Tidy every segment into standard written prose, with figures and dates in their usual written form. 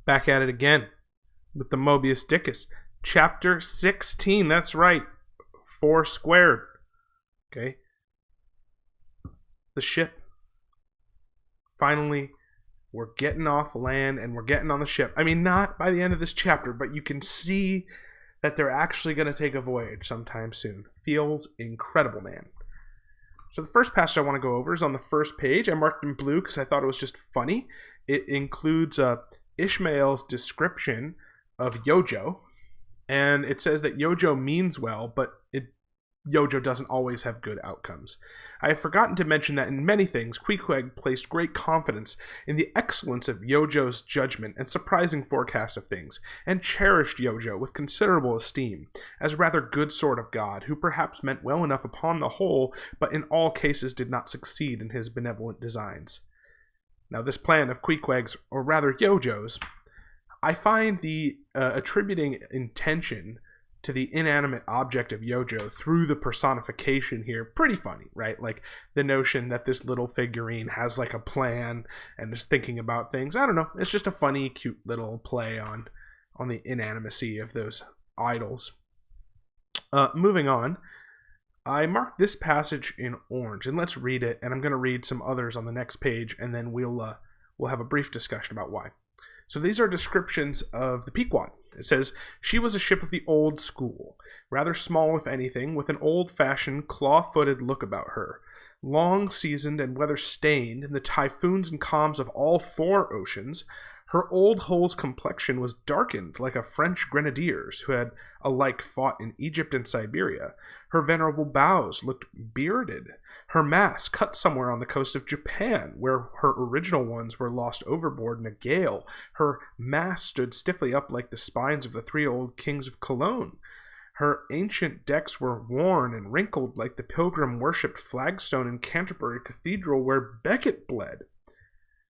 Back at it again with the Mobius Dickus. Chapter 16, that's right. 4 squared. Okay. The ship. Finally, we're getting off land and we're getting on the ship. I mean, not by the end of this chapter, but you can see that they're actually going to take a voyage sometime soon. Feels incredible, man. So the first passage I want to go over is on the first page. I marked in blue because I thought it was just funny. It includes Ishmael's description of Yojo. And it says that Yojo means well, but Yojo doesn't always have good outcomes. I have forgotten to mention that in many things, Pequod placed great confidence in the excellence of Yojo's judgment and surprising forecast of things, and cherished Yojo with considerable esteem, as a rather good sort of god, who perhaps meant well enough upon the whole, but in all cases did not succeed in his benevolent designs. Now this plan of Pequod's, or rather Yojo's, I find the attributing intention to the inanimate object of Yojo through the personification here pretty funny, right? Like the notion that this little figurine has like a plan and is thinking about things. I don't know. It's just a funny, cute little play on the inanimacy of those idols. Moving on, I marked this passage in orange, and let's read it. And I'm going to read some others on the next page, and then we'll have a brief discussion about why. So these are descriptions of the Pequod. It says, she was a ship of the old school, rather small if anything, with an old-fashioned, claw-footed look about her. Long seasoned and weather-stained in the typhoons and calms of all 4 oceans, her old hull's complexion was darkened like a French grenadier's who had alike fought in Egypt and Siberia. Her venerable bows looked bearded. Her masts cut somewhere on the coast of Japan, where her original ones were lost overboard in a gale. Her masts stood stiffly up like the spines of the 3 old kings of Cologne. Her ancient decks were worn and wrinkled like the pilgrim-worshipped flagstone in Canterbury Cathedral where Becket bled.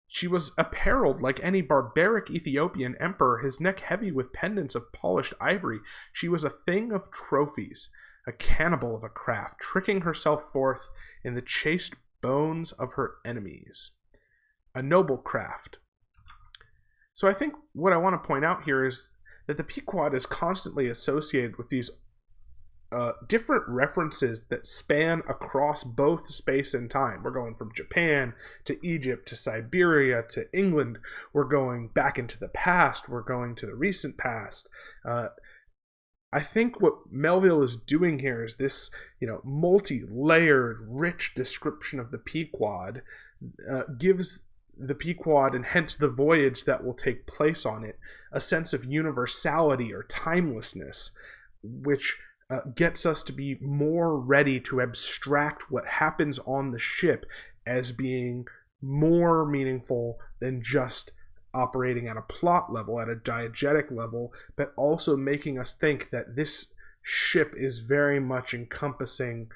She was apparelled like any barbaric Ethiopian emperor, his neck heavy with pendants of polished ivory. She was a thing of trophies, a cannibal of a craft, tricking herself forth in the chaste bones of her enemies. A noble craft. So I think what I want to point out here is that the Pequod is constantly associated with these different references that span across both space and time. We're going from Japan to Egypt to Siberia to England. We're going back into the past. We're going to the recent past. I think what Melville is doing here is this, multi-layered, rich description of the Pequod gives the Pequod, and hence the voyage that will take place on it, a sense of universality or timelessness, which gets us to be more ready to abstract what happens on the ship as being more meaningful than just operating at a plot level, at a diegetic level, but also making us think that this ship is very much encompassing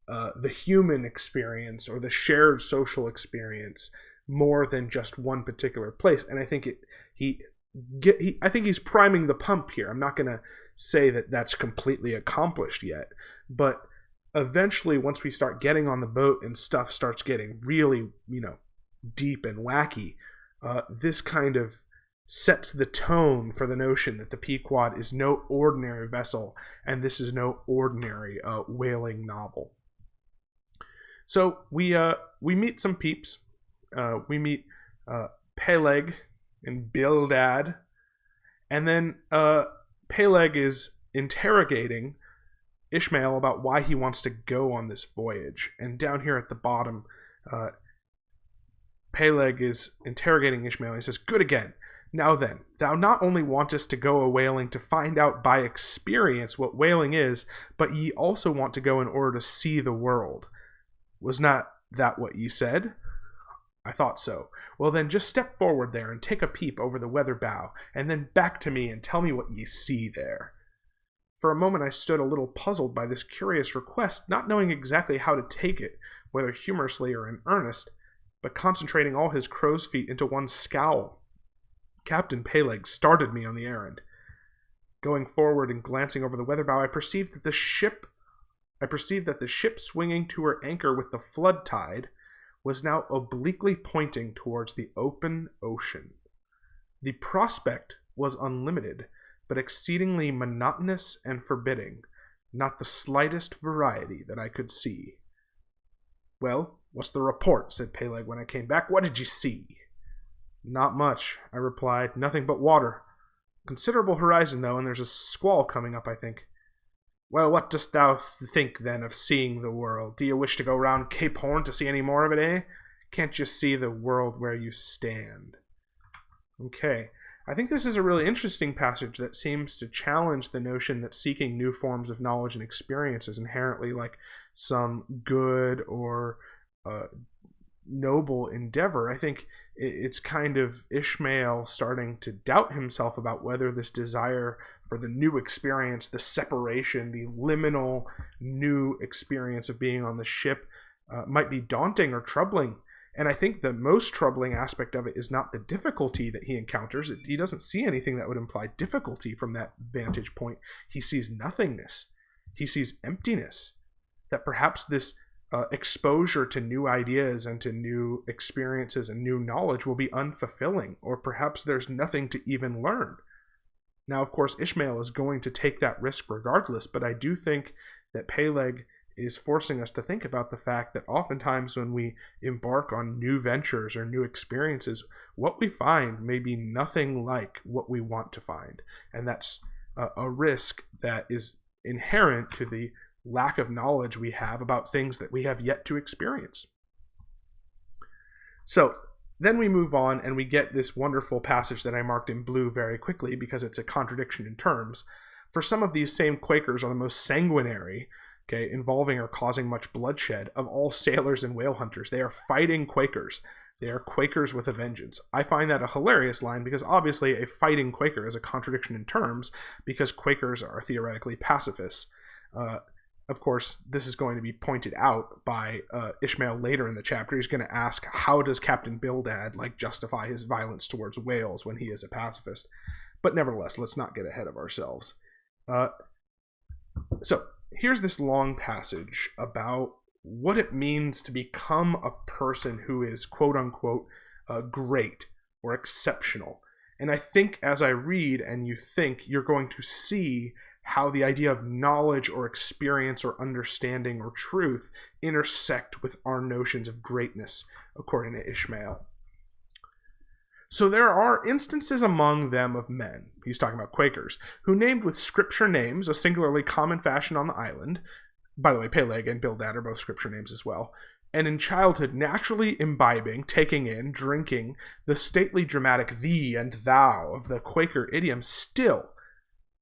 the human experience or the shared social experience more than just one particular place. And I think I think he's priming the pump here. I'm not going to say that that's completely accomplished yet, but eventually once we start getting on the boat and stuff starts getting really, deep and wacky, this kind of sets the tone for the notion that the Pequod is no ordinary vessel, and this is no ordinary whaling novel. So we meet some peeps. We meet Peleg and Bildad, and then Peleg is interrogating Ishmael about why he wants to go on this voyage. And down here at the bottom, Peleg is interrogating Ishmael. He says, "Good again. Now then, thou not only wantest to go a whaling to find out by experience what whaling is, but ye also want to go in order to see the world. Was not that what ye said?" "I thought so." "Well then, just step forward there and take a peep over the weather bow, and then back to me and tell me what ye see there." For a moment I stood a little puzzled by this curious request, not knowing exactly how to take it, whether humorously or in earnest, but concentrating all his crow's feet into one scowl. Captain Peleg started me on the errand. Going forward and glancing over the weather bow, I perceived that the ship swinging to her anchor with the flood tide was now obliquely pointing towards the open ocean. The prospect was unlimited, but exceedingly monotonous and forbidding, not the slightest variety that I could see. "Well, what's the report?" said Peleg when I came back. "What did you see?" "Not much," I replied. "Nothing but water. Considerable horizon, though, and there's a squall coming up, I think." "Well, what dost thou think, then, of seeing the world? Do you wish to go round Cape Horn to see any more of it, eh? Can't you see the world where you stand?" Okay. I think this is a really interesting passage that seems to challenge the notion that seeking new forms of knowledge and experience is inherently like some good or noble endeavor. I think it's kind of Ishmael starting to doubt himself about whether this desire for the new experience, the separation, the liminal new experience of being on the ship might be daunting or troubling. And I think the most troubling aspect of it is not the difficulty that he encounters. He doesn't see anything that would imply difficulty from that vantage point. He sees nothingness. He sees emptiness. That perhaps this exposure to new ideas and to new experiences and new knowledge will be unfulfilling, or perhaps there's nothing to even learn. Now, of course, Ishmael is going to take that risk regardless, but I do think that Peleg is forcing us to think about the fact that oftentimes when we embark on new ventures or new experiences, what we find may be nothing like what we want to find. And that's a risk that is inherent to the lack of knowledge we have about things that we have yet to experience. So then we move on and we get this wonderful passage that I marked in blue very quickly because it's a contradiction in terms. For some of these same Quakers are the most sanguinary, involving or causing much bloodshed of all sailors and whale hunters. They are fighting Quakers. They are Quakers with a vengeance. I find that a hilarious line because obviously a fighting Quaker is a contradiction in terms because Quakers are theoretically pacifists. Of course, this is going to be pointed out by Ishmael later in the chapter. He's going to ask, how does Captain Bildad justify his violence towards whales when he is a pacifist? But nevertheless, let's not get ahead of ourselves. So here's this long passage about what it means to become a person who is quote-unquote great or exceptional. And I think as I read and you think, you're going to see how the idea of knowledge or experience or understanding or truth intersect with our notions of greatness, according to Ishmael. So there are instances among them of men, he's talking about Quakers, who named with scripture names, a singularly common fashion on the island. By the way, Peleg and Bildad are both scripture names as well. And in childhood, naturally imbibing, taking in, drinking, the stately dramatic thee and thou of the Quaker idiom still,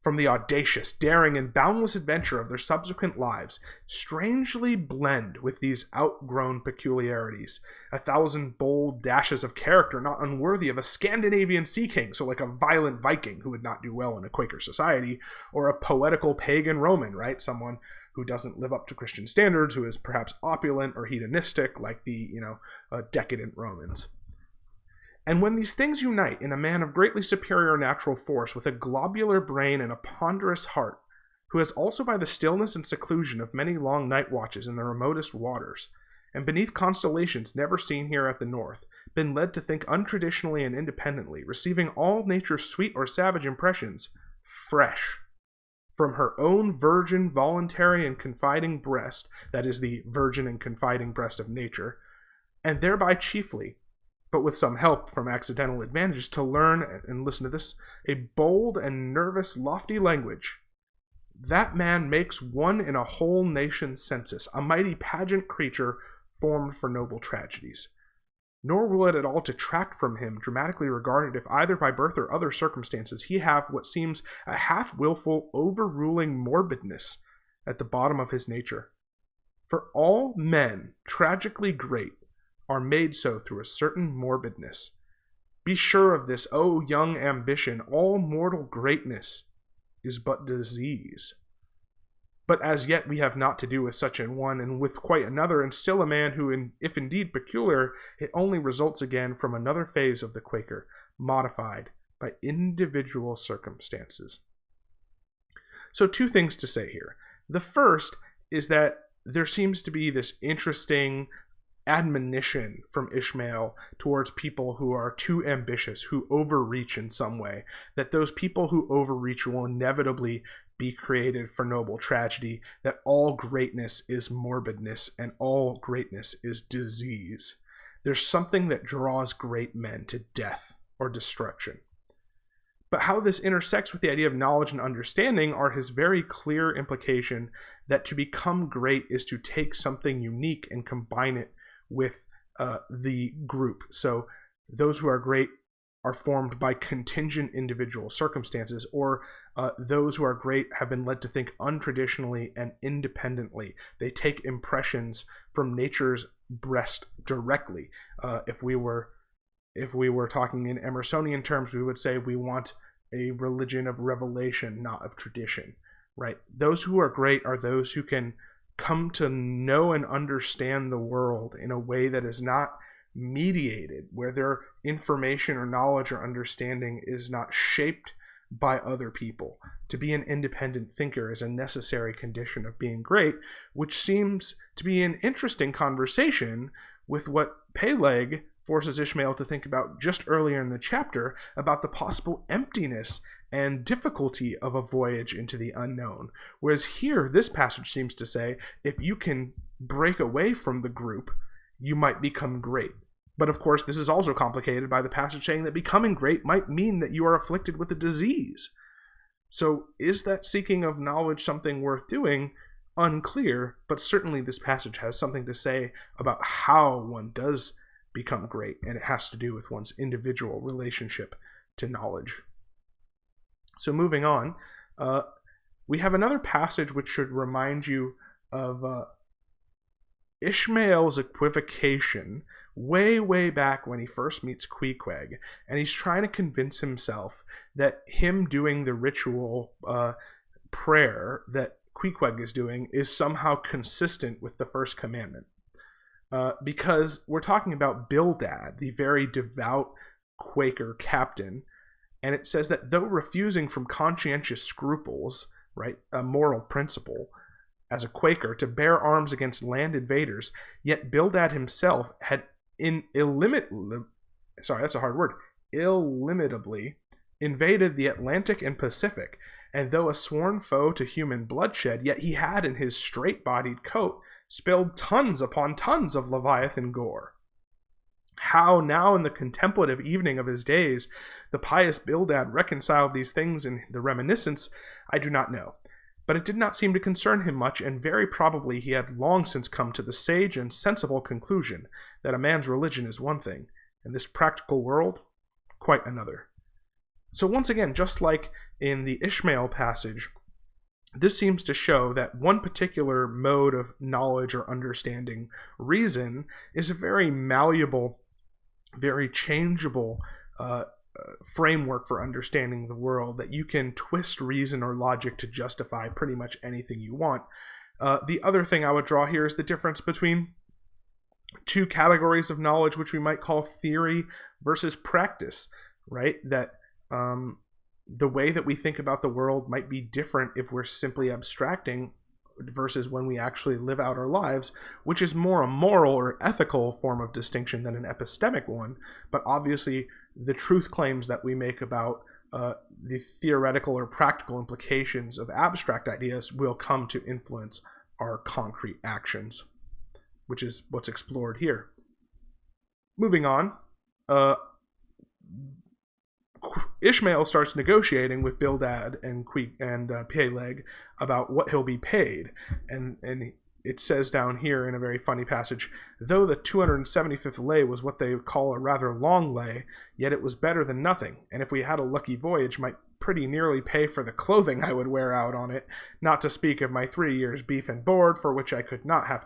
from the audacious, daring, and boundless adventure of their subsequent lives, strangely blend with these outgrown peculiarities, 1,000 bold dashes of character not unworthy of a Scandinavian sea king, so like a violent Viking who would not do well in a Quaker society, or a poetical pagan Roman, right? Someone who doesn't live up to Christian standards, who is perhaps opulent or hedonistic, like the, decadent Romans. And when these things unite in a man of greatly superior natural force, with a globular brain and a ponderous heart, who has also by the stillness and seclusion of many long night watches in the remotest waters, and beneath constellations never seen here at the north, been led to think untraditionally and independently, receiving all nature's sweet or savage impressions, fresh, from her own virgin, voluntary, and confiding breast, that is the virgin and confiding breast of nature, and thereby chiefly, but with some help from accidental advantages, to learn, and listen to this, a bold and nervous lofty language. That man makes one in a whole nation's census, a mighty pageant creature formed for noble tragedies. Nor will it at all detract from him, dramatically regarded, if either by birth or other circumstances he have what seems a half-willful, overruling morbidness at the bottom of his nature. For all men tragically great are made so through a certain morbidness. Be sure of this, O young ambition, all mortal greatness is but disease. But as yet we have not to do with such an one, and with quite another, and still a man who, if indeed peculiar, it only results again from another phase of the Quaker, modified by individual circumstances. So 2 things to say here. The first is that there seems to be this interesting admonition from Ishmael towards people who are too ambitious, who overreach in some way, that those people who overreach will inevitably be created for noble tragedy, that all greatness is morbidness and all greatness is disease. There's something that draws great men to death or destruction. But how this intersects with the idea of knowledge and understanding are his very clear implication that to become great is to take something unique and combine it with the group. So those who are great are formed by contingent individual circumstances, or those who are great have been led to think untraditionally and independently. They take impressions from nature's breast directly. If we were talking in Emersonian terms, we would say we want a religion of revelation, not of tradition, right? Those who are great are those who can come to know and understand the world in a way that is not mediated, where their information or knowledge or understanding is not shaped by other people. To be an independent thinker is a necessary condition of being great, which seems to be an interesting conversation with what Peleg forces Ishmael to think about just earlier in the chapter, about the possible emptiness and difficulty of a voyage into the unknown. Whereas here, this passage seems to say, if you can break away from the group, you might become great. But of course, this is also complicated by the passage saying that becoming great might mean that you are afflicted with a disease. So is that seeking of knowledge something worth doing? Unclear, but certainly this passage has something to say about how one does become great, and it has to do with one's individual relationship to knowledge. So moving on, we have another passage which should remind you of Ishmael's equivocation way back when he first meets Pequod, and he's trying to convince himself that him doing the ritual prayer that Pequod is doing is somehow consistent with the first commandment. Because we're talking about Bildad, the very devout Quaker captain, and it says that though refusing from conscientious scruples, right, a moral principle, as a Quaker, to bear arms against land invaders, yet Bildad himself had illimitably invaded the Atlantic and Pacific, and though a sworn foe to human bloodshed, yet he had in his straight-bodied coat spilled tons upon tons of Leviathan gore. How now in the contemplative evening of his days the pious Bildad reconciled these things in the reminiscence, I do not know. But it did not seem to concern him much, and very probably he had long since come to the sage and sensible conclusion that a man's religion is one thing, and this practical world quite another. So once again, just like in the Ishmael passage, this seems to show that one particular mode of knowledge or understanding, reason, is a very malleable, very changeable framework for understanding the world, that you can twist reason or logic to justify pretty much anything you want. The other thing I would draw here is the difference between two categories of knowledge, which we might call theory versus practice, right? That the way that we think about the world might be different if we're simply abstracting versus when we actually live out our lives, which is more a moral or ethical form of distinction than an epistemic one. But obviously, the truth claims that we make about the theoretical or practical implications of abstract ideas will come to influence our concrete actions, which is what's explored here. Moving on, Ishmael starts negotiating with Bildad and Peleg about what he'll be paid, and it says down here in a very funny passage, though the 275th lay was what they call a rather long lay, yet it was better than nothing, and if we had a lucky voyage, might pretty nearly pay for the clothing I would wear out on it, not to speak of my 3 years' beef and board, for which I would not have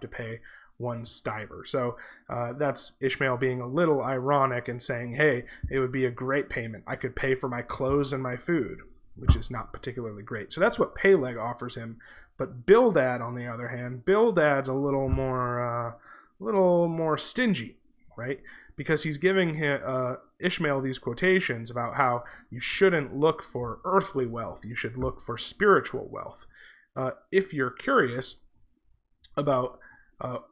to pay one stiver. So that's Ishmael being a little ironic and saying, hey, it would be a great payment. I could pay for my clothes and my food, which is not particularly great. So that's what Peleg offers him. But Bildad, on the other hand, Bildad's a little more stingy, right? Because he's giving Ishmael these quotations about how you shouldn't look for earthly wealth. You should look for spiritual wealth. If you're curious about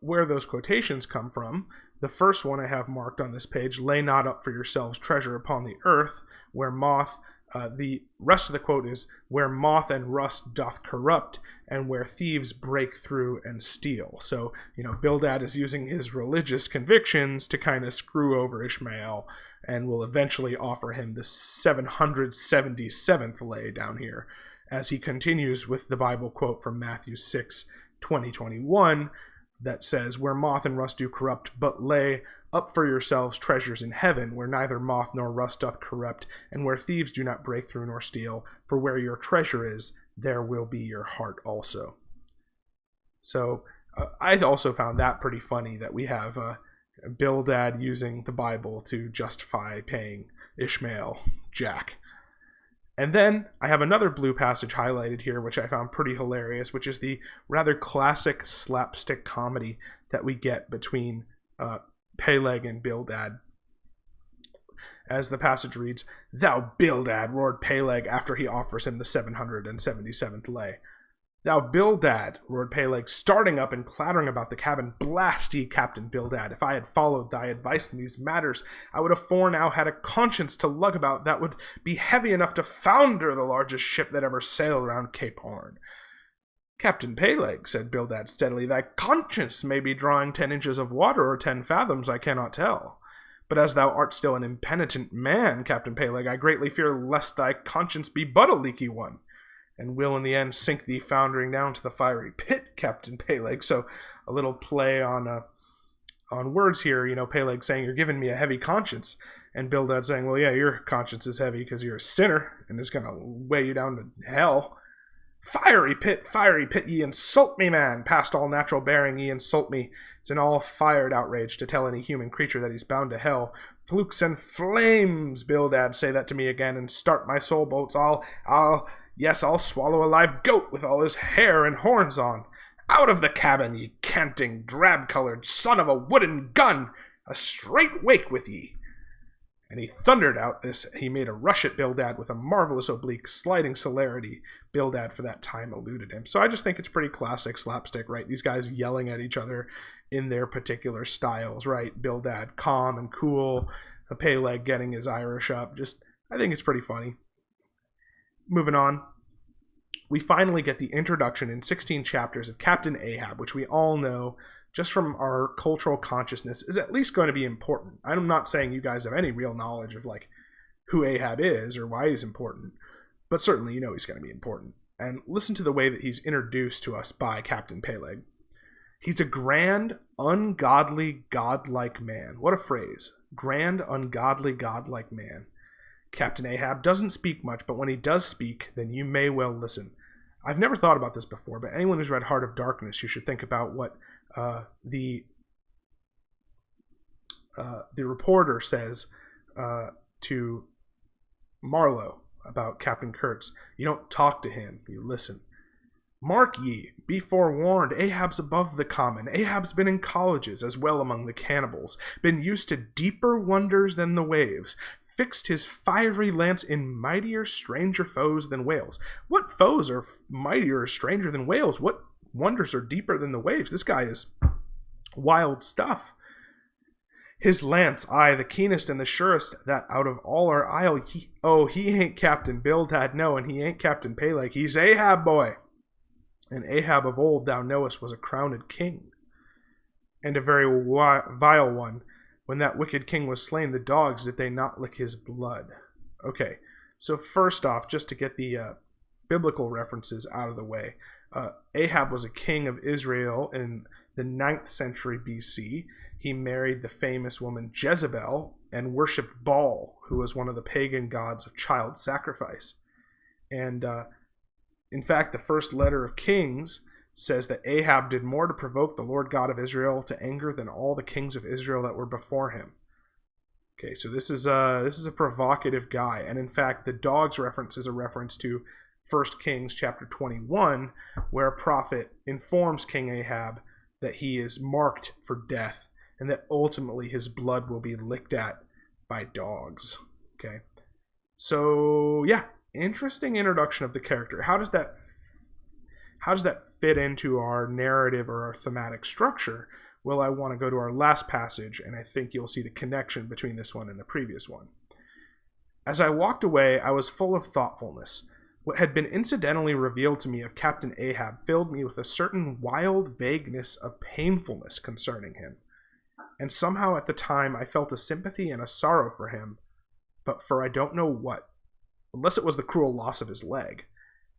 where those quotations come from. The first one I have marked on this page: lay not up for yourselves treasure upon the earth, where moth, the rest of the quote is, where moth and rust doth corrupt, and where thieves break through and steal. So, Bildad is using his religious convictions to kind of screw over Ishmael, and will eventually offer him the 777th lay down here, as he continues with the Bible quote from Matthew 6:20-21, that says, where moth and rust do corrupt, but lay up for yourselves treasures in heaven, where neither moth nor rust doth corrupt, and where thieves do not break through nor steal. For where your treasure is, there will be your heart also. So I also found that pretty funny, that we have Bildad using the Bible to justify paying Ishmael Jack. And then I have another blue passage highlighted here, which I found pretty hilarious, which is the rather classic slapstick comedy that we get between Peleg and Bildad. As the passage reads, "Thou Bildad," roared Peleg after he offers him the 777th lay. "Thou Bildad," roared Peleg, starting up and clattering about the cabin. "Blast ye, Captain Bildad, if I had followed thy advice in these matters, I would afore now had a conscience to lug about that would be heavy enough to founder the largest ship that ever sailed round Cape Horn." "Captain Peleg," said Bildad steadily, "thy conscience may be drawing 10 inches of water or 10 fathoms, I cannot tell. But as thou art still an impenitent man, Captain Peleg, I greatly fear lest thy conscience be but a leaky one, and will in the end sink thee foundering down to the fiery pit, Captain Peleg." So a little play on words here, Peleg saying, "You're giving me a heavy conscience," and Bildad saying, "Well, yeah, your conscience is heavy because you're a sinner, and it's going to weigh you down to hell." Fiery pit, ye insult me, man. Past all natural bearing, ye insult me. It's an all-fired outrage to tell any human creature that he's bound to hell. Flukes and flames, Bildad, say that to me again, and start my soul boats. I'll swallow a live goat with all his hair and horns on. Out of the cabin, ye canting, drab-colored son of a wooden gun! A straight wake with ye! And he thundered out this. He made a rush at Bildad with a marvelous oblique, sliding celerity. Bildad for that time eluded him. So I just think it's pretty classic slapstick, right? These guys yelling at each other in their particular styles, right? Bildad calm and cool, Peleg getting his Irish up. I think it's pretty funny. Moving on. We finally get the introduction in 16 chapters of Captain Ahab, which we all know, just from our cultural consciousness, is at least going to be important. I'm not saying you guys have any real knowledge of who Ahab is or why he's important, but certainly he's going to be important. And listen to the way that he's introduced to us by Captain Peleg. He's a grand, ungodly, godlike man. What a phrase. Grand, ungodly, godlike man. Captain Ahab doesn't speak much, but when he does speak, then you may well listen. I've never thought about this before, but anyone who's read Heart of Darkness, you should think about what the reporter says to Marlowe about Captain Kurtz. You don't talk to him, you listen. "Mark ye, be forewarned, Ahab's above the common. Ahab's been in colleges, as well among the cannibals, been used to deeper wonders than the waves, fixed his fiery lance in mightier, stranger foes than whales." What foes are mightier or stranger than whales? What wonders are deeper than the waves? This guy is wild stuff. "His lance, aye, the keenest and the surest that out of all our isle. He ain't Captain Bildad, no, and he ain't Captain Peleg. He's Ahab, boy. And Ahab of old, thou knowest, was a crowned king, and a very vile one. When that wicked king was slain, the dogs, did they not lick his blood?" Okay, so first off, just to get the biblical references out of the way, Ahab was a king of Israel in the 9th century BC. He married the famous woman Jezebel and worshipped Baal, who was one of the pagan gods of child sacrifice. And in fact, the first letter of Kings says that Ahab did more to provoke the Lord God of Israel to anger than all the kings of Israel that were before him. Okay, so this is a provocative guy, and in fact, the dogs reference is a reference to 1 Kings chapter 21, where a prophet informs King Ahab that he is marked for death, and that ultimately his blood will be licked at by dogs. Okay, so yeah. Interesting introduction of the character. How does how does that fit into our narrative or our thematic structure? Well, I want to go to our last passage, and I think you'll see the connection between this one and the previous one. As I walked away, I was full of thoughtfulness. What had been incidentally revealed to me of Captain Ahab filled me with a certain wild vagueness of painfulness concerning him. And somehow at the time I felt a sympathy and a sorrow for him, but for I don't know what, unless it was the cruel loss of his leg.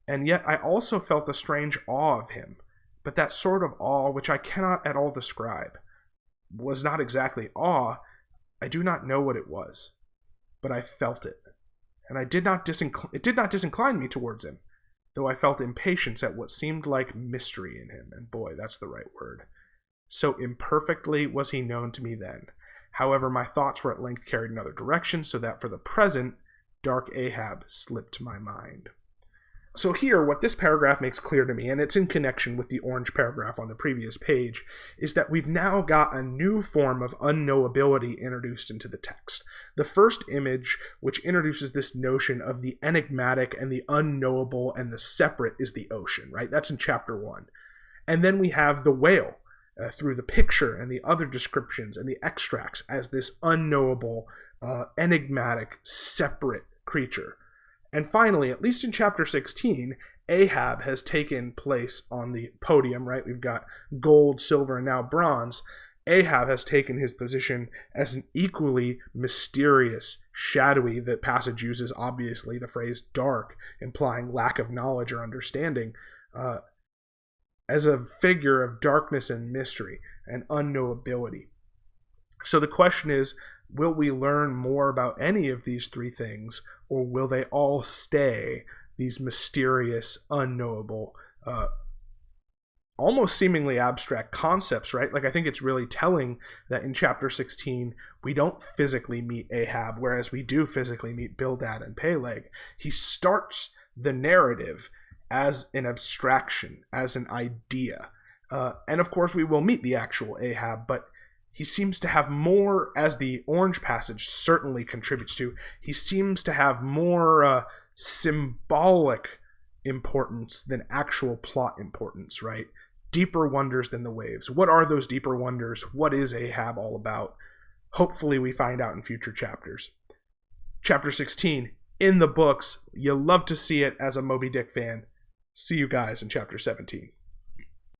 And yet I also felt a strange awe of him, but that sort of awe which I cannot at all describe. Was not exactly awe, I do not know what it was, but I felt it. And it did not disincline me towards him, though I felt impatience at what seemed like mystery in him, and boy, that's the right word. So imperfectly was he known to me then. However, my thoughts were at length carried in other directions, so that for the present, dark Ahab slipped my mind. So here, what this paragraph makes clear to me, and it's in connection with the orange paragraph on the previous page, is that we've now got a new form of unknowability introduced into the text. The first image, which introduces this notion of the enigmatic and the unknowable and the separate, is the ocean, right? That's in chapter 1. And then we have the whale, through the picture and the other descriptions and the extracts, as this unknowable, enigmatic, separate creature. And finally, at least in chapter 16, Ahab has taken place on the podium, right? We've got gold, silver, and now bronze. Ahab has taken his position as an equally mysterious, shadowy, the passage uses obviously the phrase dark, implying lack of knowledge or understanding, as a figure of darkness and mystery and unknowability. So the question is, will we learn more about any of these three things, or will they all stay these mysterious, unknowable, almost seemingly abstract concepts, right? Like, I think it's really telling that in chapter 16, we don't physically meet Ahab, whereas we do physically meet Bildad and Peleg. He starts the narrative as an abstraction, as an idea. And of course, we will meet the actual Ahab, but he seems to have more, as the orange passage certainly contributes to, he seems to have more symbolic importance than actual plot importance, right? Deeper wonders than the waves. What are those deeper wonders? What is Ahab all about? Hopefully we find out in future chapters. Chapter 16, in the books. You love to see it as a Moby Dick fan. See you guys in chapter 17.